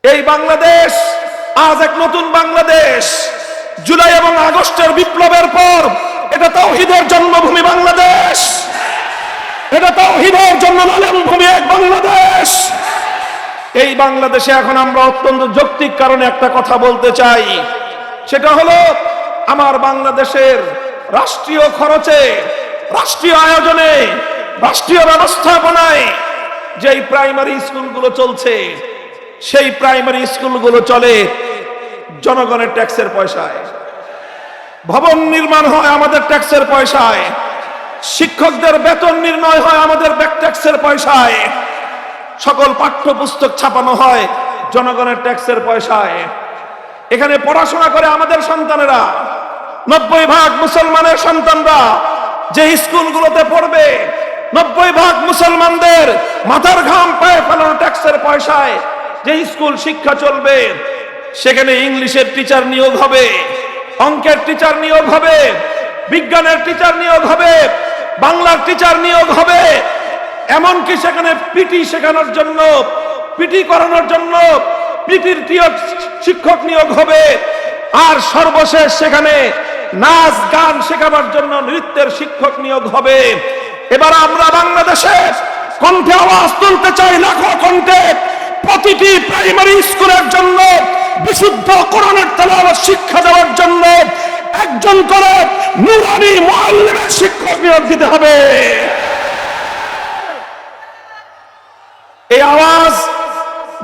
এই বাংলাদেশ আজ এক নতুন বাংলাদেশ। জুলাই এবং আগস্টের বিপ্লবের পর এটা তাওহীদের জন্মভূমি বাংলাদেশ, এটা তাওহীদের জন্য লালনভূমি এক বাংলাদেশ। এই বাংলাদেশে এখন আমরা অত্যন্ত যৌক্তিক কারণে একটা কথা বলতে চাই, সেটা হলো আমার বাংলাদেশের রাষ্ট্রীয় খরচে, রাষ্ট্রীয় আয়োজনে, রাষ্ট্রীয় ব্যবস্থাপনায় যেই প্রাইমারি স্কুলগুলো চলছে, সেই প্রাইমারি স্কুলগুলো চলে জনগণের ট্যাক্সের পয়সায়। ভবন নির্মাণ হয় আমাদের ট্যাক্সের পয়সায়, শিক্ষকদের বেতন নির্ণয় হয় আমাদের ট্যাক্সের পয়সায়, সকল পাঠ্যপুস্তক ছাপানো হয় জনগণের ট্যাক্সের পয়সায়। এখানে পড়াশোনা করে আমাদের সন্তানেরা, 90% মুসলমানের সন্তানরা যে স্কুলগুলোতে পড়বে, 90% মুসলমানদের মাথার ঘাম পায়ে ফেলানো ট্যাক্সের পয়সায় যে স্কুল শিক্ষা চলবে, সেখানে ইংলিশের টিচার নিয়োগ হবে, অঙ্কের টিচার নিয়োগ হবে, বিজ্ঞানের টিচার নিয়োগ হবে, বাংলার টিচার নিয়োগ হবে, এমনকি সেখানে পিটি শেখানোর জন্য, পিটি করানোর জন্য পিটির শিক্ষক নিয়োগ হবে, আর সর্বশেষ সেখানে নাচ গান শেখাবার জন্য নৃত্যের শিক্ষক নিয়োগ হবে। এবার আমরা বাংলাদেশে কণ্ঠে আওয়াজ তুলতে চাই, লাখো কণ্ঠে, প্রতিটি প্রাইমারি স্কুলের জন্য বিশুদ্ধ কোরআনের তেলাওয়াত শিক্ষা দেওয়ার জন্য একজন করে নুরানি মুআল্লিমের শিক্ষক নিয়োগ দিতে হবে। এই আওয়াজ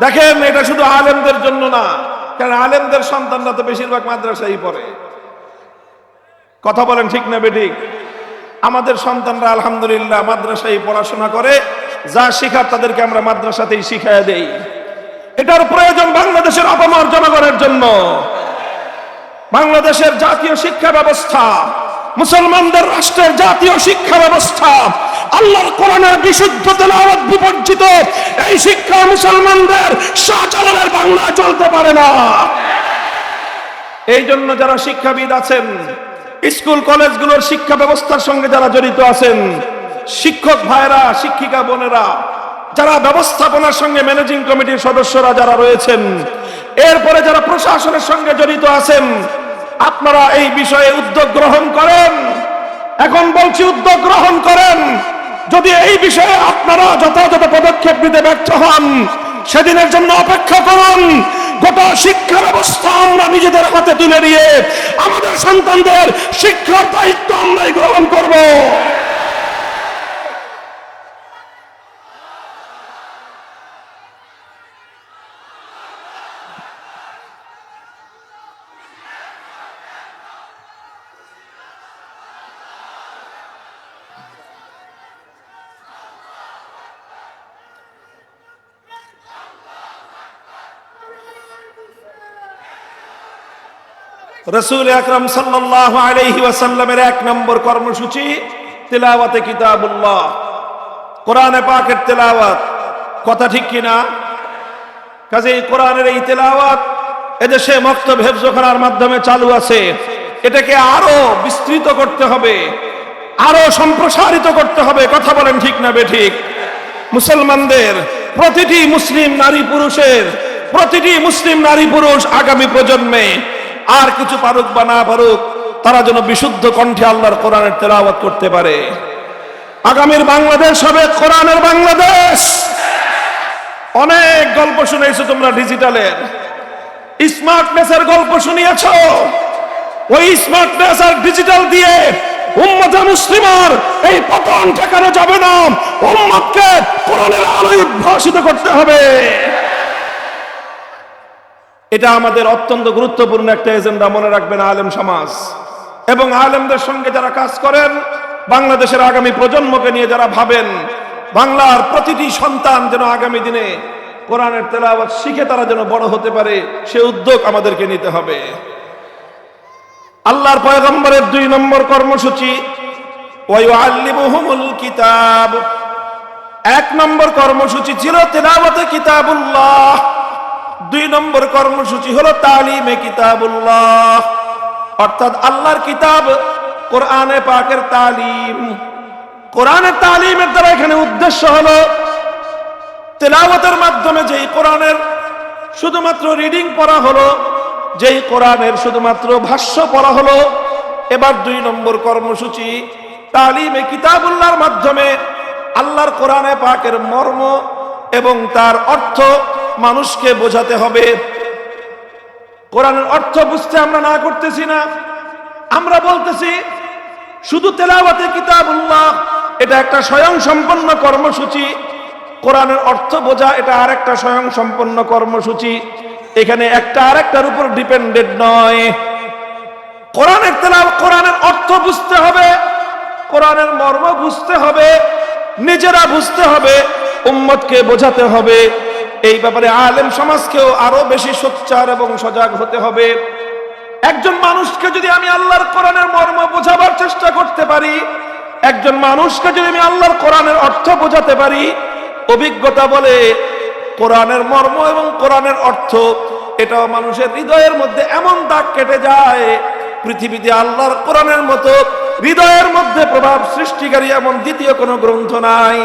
দেখেন, এটা শুধু আলেমদের জন্য না, কারণ আলেমদের সন্তানরা তো বেশিরভাগ মাদ্রাসায় পড়ে। কথা বলেন ঠিক না বেঠিক? আমাদের সন্তানরা আলহামদুলিল্লাহ মাদ্রাসায় পড়াশোনা করে, যা শিখার তাদেরকে আমরা মাদ্রাসাতেই শিখাইয়া দেই। এটার প্রয়োজন বাংলাদেশের আপামর জনগণের জন্য। বাংলাদেশের জাতীয় শিক্ষা ব্যবস্থা, মুসলমানদের রাষ্ট্রের জাতীয় শিক্ষা ব্যবস্থা, আল্লাহর কোরআনের বিশুদ্ধ তেলাওয়াত বিবর্জিত এই শিক্ষা মুসলমানদের শাহজালালের বাংলা চলতে পারে না। এই জন্য যারা শিক্ষাবিদ আছেন, স্কুল কলেজগুলোর শিক্ষা ব্যবস্থার সঙ্গে যারা জড়িত আছেন, শিক্ষক ভাইরা, শিক্ষিকা বোনেরা, যারা ব্যবস্থাপনার সঙ্গে ম্যানেজিং কমিটির সদস্যরা যারা রয়েছেন, এরপরে যারা প্রশাসনের সঙ্গে জড়িত আছেন, আপনারা এই বিষয়ে উদ্যোগ গ্রহণ করেন। এখন বলছি, উদ্যোগ গ্রহণ করেন। যদি এই বিষয়ে আপনারা যথাযথ পদক্ষেপ নিতে ব্যর্থ হন, সেদিনের জন্য অপেক্ষা করুন। গোটা শিক্ষা ব্যবস্থা আমরা নিজেদের হাতে তুলে নিয়ে আমাদের সন্তানদের শিক্ষার দায়িত্ব আমরাই গ্রহণ করব। রাসূল আকরাম সাল্লাল্লাহু আলাইহি ওয়াসাল্লামের 1 নম্বর কর্মসূচি তিলাওয়াতে কিতাবুল্লাহ, কোরআনে পাকের তেলাওয়াত। কথা ঠিক কিনা? কাজেই কোরআনের এই তেলাওয়াত এদেশে মক্তব হেফজখানার মাধ্যমে চালু আছে। এটাকে আরো বিস্তৃত করতে হবে, আরো সম্প্রসারিত করতে হবে। কথা বলেন ঠিক না বেঠিক? মুসলমানদের প্রতিটি মুসলিম নারী পুরুষের, প্রতিটি মুসলিম নারী পুরুষ আগামী প্রজন্মে আর কিছু পারুক বা না পারুক, তারা যেন বিশুদ্ধ কণ্ঠে আল্লাহর কোরআনের তেলাওয়াত করতে পারে। আগামীর বাংলাদেশ হবে কোরআনের বাংলাদেশ। অনেক গল্প শুনেছো তোমরা ডিজিটালের, স্মার্টনেসের গল্প শুনিয়েছো। ওই স্মার্টনেস আর ডিজিটাল দিয়ে উম্মতে মুসলিমার এই পতন ঠেকানো যাবে না। উম্মতকে কোরআনের আলোয় উদ্ভাসিত করতে হবে। এটা আমাদের অত্যন্ত গুরুত্বপূর্ণ একটা এজেন্ডা, মনে রাখবেন আলেম সমাজ এবং আলেমদের সঙ্গে যারা কাজ করেন, বাংলাদেশের আগামী প্রজন্মকে নিয়ে যারা ভাবেন, বাংলার প্রতিটি সন্তান যেন আগামী দিনে কোরআনের তেলাওয়াত শিখে তারা যেন বড় হতে পারে, সে উদ্যোগ আমাদেরকে নিতে হবে। আল্লাহর পয়গম্বরের 2 নম্বর কর্মসূচি ওয়া ইউআল্লিমুহুমুল কিতাব। 1 নম্বর কর্মসূচি ছিল তিলাওয়াতে কিতাবুল্লাহ, 2 নম্বর কর্মসূচি হলো তালিমে কিতাবুল্লাহ, অর্থাৎ আল্লাহর কিতাব কোরআনে পাকের তালিম। কোরআনের তালিমের দ্বারা এখানে উদ্দেশ্য হলো তেলাওয়াতের মাধ্যমে যে কোরআনের শুধুমাত্র রিডিং পড়া হলো, যেই কোরআনের শুধুমাত্র ভাষ্য পড়া হলো। এবার 2 নম্বর কর্মসূচি, তালিমে কিতাবুল্লাহর মাধ্যমে আল্লাহর কোরআনে পাকের মর্ম এবং তার অর্থ মানুষকে বোঝাতে হবে। কোরআনের অর্থ বুঝতে আমরা না করতেছি না, আমরা বলতেছি শুধু তেলাওয়াতে কিতাবুল্লাহ এটা একটা স্বয়ং সম্পন্ন কর্মসূচি, কোরআনের অর্থ বোঝা এটা আরেকটা স্বয়ং সম্পন্ন কর্মসূচি। এখানে একটা আরেকটার উপর ডিপেন্ডেন্ট নয়। কোরআনের তেলাওয়াত, কোরআনের অর্থ বুঝতে হবে, কোরআনের মর্ম বুঝতে হবে, নিজেরা বুঝতে হবে, উম্মতকে বোঝাতে হবে। এই ব্যাপারে আলেম সমাজকেও আরো বেশি সোচ্চার এবং সজাগ হতে হবে। একজন মানুষকে যদি আমি আল্লাহর কোরআনের মর্ম বোঝাবার চেষ্টা করতে পারি, একজন মানুষকে যদি আমি আল্লাহর কোরআনের অর্থ বোঝাতে পারি, অভিজ্ঞতা বলে কোরআনের মর্ম এবং কোরআনের অর্থ এটাও মানুষের হৃদয়ের মধ্যে এমন দাগ কেটে যায়, পৃথিবীতে আল্লাহর কোরআনের মতো হৃদয়ের মধ্যে প্রভাব সৃষ্টিকারী এমন দ্বিতীয় কোনো গ্রন্থ নাই।